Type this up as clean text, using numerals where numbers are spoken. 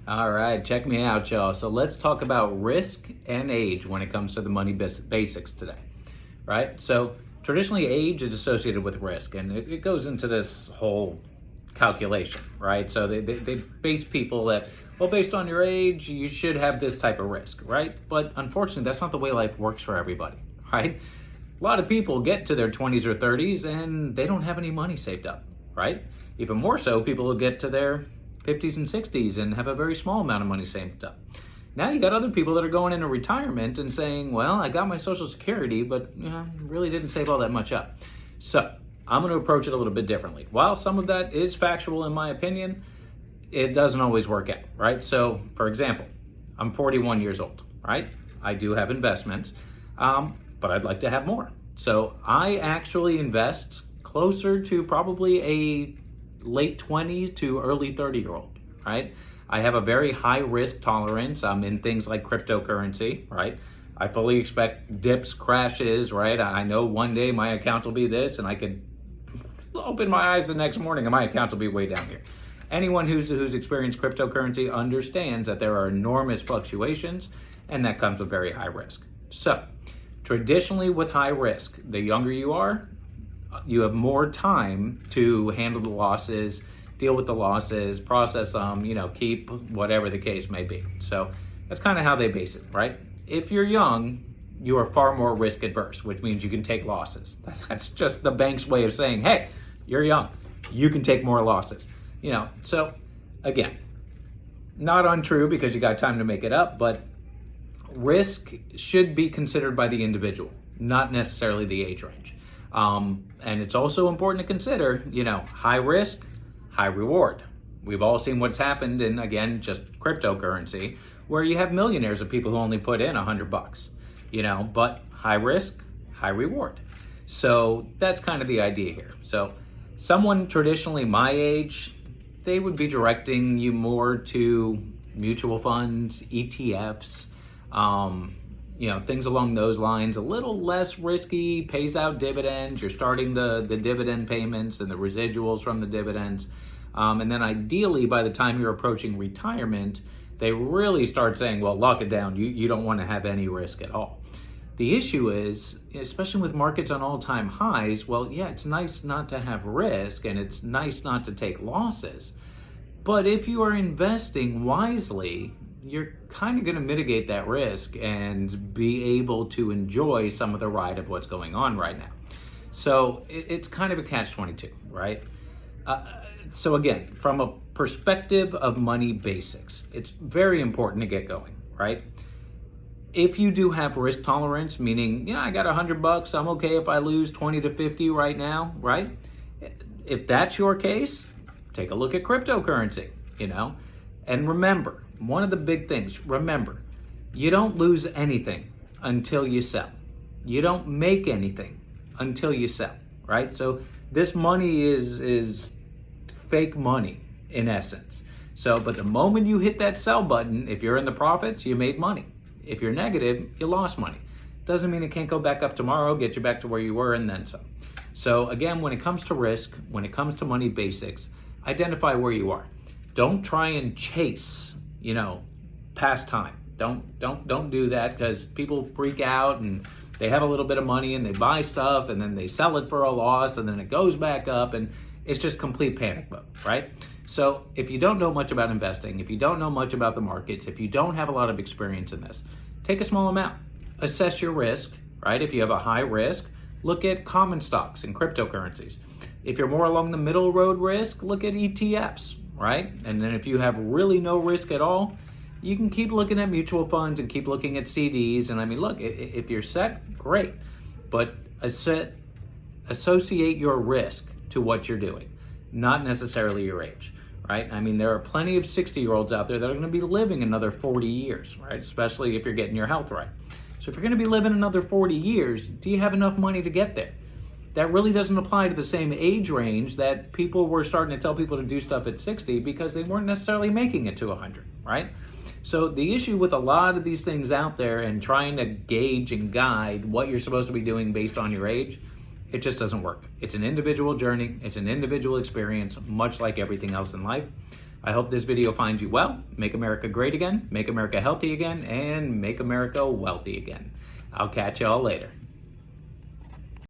All right, check me out, y'all. So let's talk about risk and age when it comes to the money basics today, right? So traditionally, age is associated with risk, and it goes into this whole calculation, right? So they base people that, well, based on your age, you should have this type of risk, right? But unfortunately, that's not the way life works for everybody, right? A lot of people get to their 20s or 30s and they don't have any money saved up, right? Even more so, people will get to their 50s and 60s and have a very small amount of money saved up. Now you got other people that are going into retirement and saying, well, I got my Social Security, but really didn't save all that much up. So I'm going to approach it a little bit differently. While some of that is factual in my opinion, it doesn't always work out, right? So for example, I'm 41 years old, right? I do have investments, but I'd like to have more. So I actually invest closer to probably a late 20 to early 30-year-old, right? I have a very high risk tolerance. I'm in things like cryptocurrency, right? I fully expect dips, crashes, right? I know one day my account will be this, and I could open my eyes the next morning and my account will be way down here. Anyone who's experienced cryptocurrency understands that there are enormous fluctuations, and that comes with very high risk. So traditionally with high risk, the younger you are, you have more time to handle the losses, deal with the losses, process them, keep whatever the case may be. So that's kind of how they base it, right? If you're young, you are far more risk adverse, which means you can take losses. That's just the bank's way of saying, hey, you're young, you can take more losses. So again, not untrue because you got time to make it up, but risk should be considered by the individual, not necessarily the age range. And it's also important to consider, high risk, high reward. We've all seen what's happened in, again, just cryptocurrency, where you have millionaires of people who only put in $100, but high risk, high reward. So that's kind of the idea here. So someone traditionally my age, they would be directing you more to mutual funds, ETFs, things along those lines, a little less risky, pays out dividends. You're starting the dividend payments and the residuals from the dividends. And then ideally, by the time you're approaching retirement, they really start saying, well, lock it down. You don't want to have any risk at all. The issue is, especially with markets on all-time highs, well, yeah, it's nice not to have risk and it's nice not to take losses. But if you are investing wisely, you're kind of going to mitigate that risk and be able to enjoy some of the ride of what's going on right now. So it's kind of a catch-22, right? So again, from a perspective of money basics, it's very important to get going, right? If you do have risk tolerance, meaning, I got $100, I'm okay if I lose 20 to 50 right now, right? If that's your case, take a look at cryptocurrency, and remember, one of the big things, you don't lose anything until you sell. You don't make anything until you sell, right? So this money is fake money in essence. So, but the moment you hit that sell button, if you're in the profits, you made money. If you're negative, you lost money. Doesn't mean it can't go back up tomorrow, get you back to where you were and then some. So again, when it comes to risk, when it comes to money basics, identify where you are. Don't try and chase, past time. Don't do that, because people freak out and they have a little bit of money and they buy stuff and then they sell it for a loss and then it goes back up and it's just complete panic mode, right? So if you don't know much about investing, if you don't know much about the markets, if you don't have a lot of experience in this, take a small amount. Assess your risk, right? If you have a high risk, look at common stocks and cryptocurrencies. If you're more along the middle road risk, look at ETFs, right? And then if you have really no risk at all, you can keep looking at mutual funds and keep looking at CDs. And look, if you're set, great. But associate your risk to what you're doing, not necessarily your age, right? There are plenty of 60-year-olds out there that are going to be living another 40 years, right? Especially if you're getting your health right. So if you're going to be living another 40 years, do you have enough money to get there? That really doesn't apply to the same age range that people were starting to tell people to do stuff at 60 because they weren't necessarily making it to 100, right? So the issue with a lot of these things out there and trying to gauge and guide what you're supposed to be doing based on your age, it just doesn't work. It's an individual journey. It's an individual experience, much like everything else in life. I hope this video finds you well. Make America great again, make America healthy again, and make America wealthy again. I'll catch y'all later.